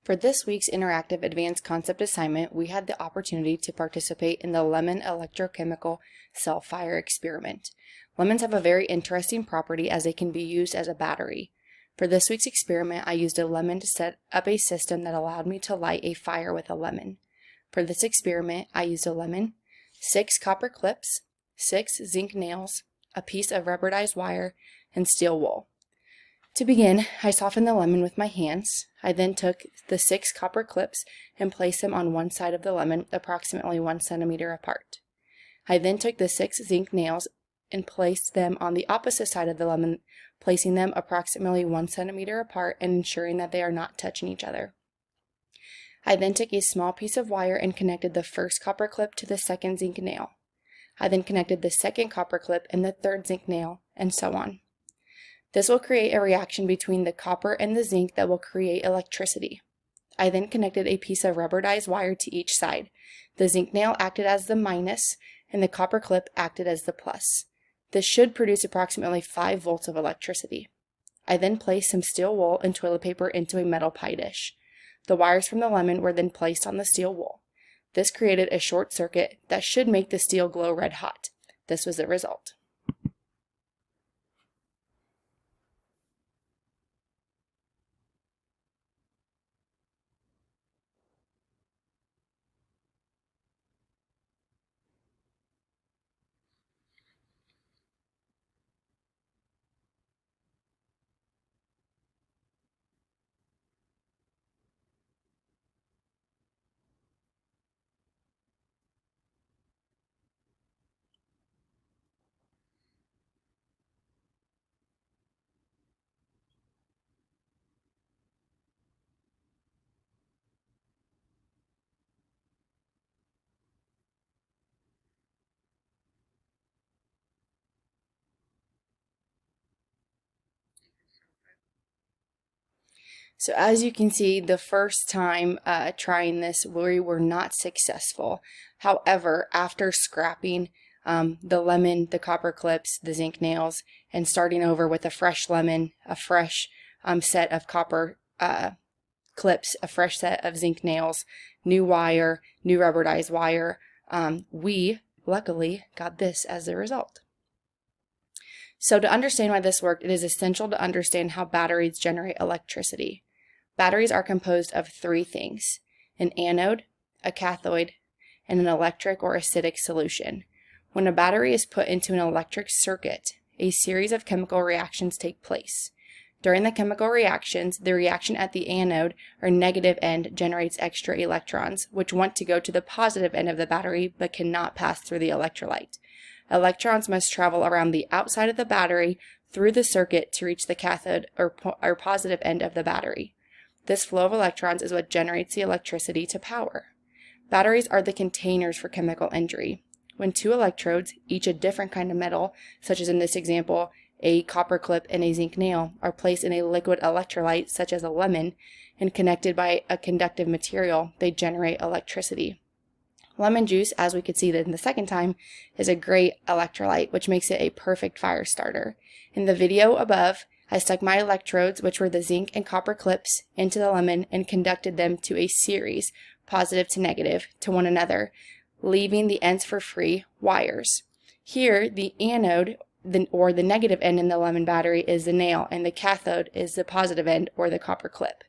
For this week's interactive advanced concept assignment, we had the opportunity to participate in the lemon electrochemical cell fire experiment. Lemons have a very interesting property as they can be used as a battery. For this week's experiment, I used a lemon to set up a system that allowed me to light a fire with a lemon. For this experiment, I used a lemon, 6 copper clips, 6 zinc nails, a piece of rubberized wire, and steel wool. To begin, I softened the lemon with my hands. I then took the 6 copper clips and placed them on one side of the lemon, approximately 1 centimeter apart. I then took the 6 zinc nails and placed them on the opposite side of the lemon, placing them approximately 1 centimeter apart and ensuring that they are not touching each other. I then took a small piece of wire and connected the first copper clip to the second zinc nail. I then connected the second copper clip and the third zinc nail, and so on. This will create a reaction between the copper and the zinc that will create electricity. I then connected a piece of rubberized wire to each side. The zinc nail acted as the minus, and the copper clip acted as the plus. This should produce approximately 5 volts of electricity. I then placed some steel wool and toilet paper into a metal pie dish. The wires from the lemon were then placed on the steel wool. This created a short circuit that should make the steel glow red hot. This was the result. So as you can see, the first time trying this, we were not successful. However, after scrapping the lemon, the copper clips, the zinc nails, and starting over with a fresh lemon, a fresh set of copper clips, a fresh set of zinc nails, new wire, new rubberized wire, we luckily got this as the result. So to understand why this worked, it is essential to understand how batteries generate electricity. Batteries are composed of 3 things: an anode, a cathode, and an electric or acidic solution. When a battery is put into an electric circuit, a series of chemical reactions take place. During the chemical reactions, the reaction at the anode or negative end generates extra electrons, which want to go to the positive end of the battery but cannot pass through the electrolyte. Electrons must travel around the outside of the battery through the circuit to reach the cathode or positive end of the battery. This flow of electrons is what generates the electricity to power. Batteries are the containers for chemical energy. When 2 electrodes, each a different kind of metal, such as in this example, a copper clip and a zinc nail, are placed in a liquid electrolyte, such as a lemon, and connected by a conductive material, they generate electricity. Lemon juice, as we could see in the second time, is a great electrolyte, which makes it a perfect fire starter. In the video above, I stuck my electrodes, which were the zinc and copper clips, into the lemon and conducted them to a series, positive to negative, to one another, leaving the ends for free wires. Here, the anode, or the negative end in the lemon battery, is the nail, and the cathode is the positive end, or the copper clip.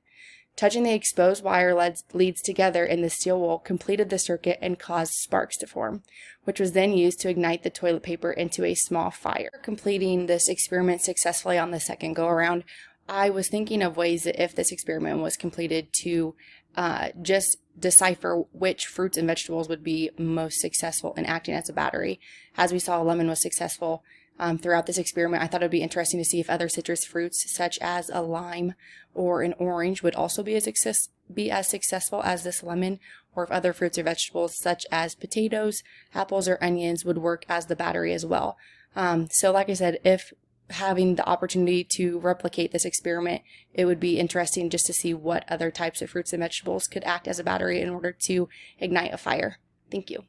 Touching the exposed wire leads together in the steel wool completed the circuit and caused sparks to form, which was then used to ignite the toilet paper into a small fire. Completing this experiment successfully on the second go-around, I was thinking of ways that if this experiment was completed to just decipher which fruits and vegetables would be most successful in acting as a battery. As we saw, lemon was successful throughout this experiment. I thought it would be interesting to see if other citrus fruits, such as a lime or an orange, would also be as successful as this lemon, or if other fruits or vegetables, such as potatoes, apples, or onions, would work as the battery as well. So like I said, if having the opportunity to replicate this experiment, it would be interesting just to see what other types of fruits and vegetables could act as a battery in order to ignite a fire. Thank you.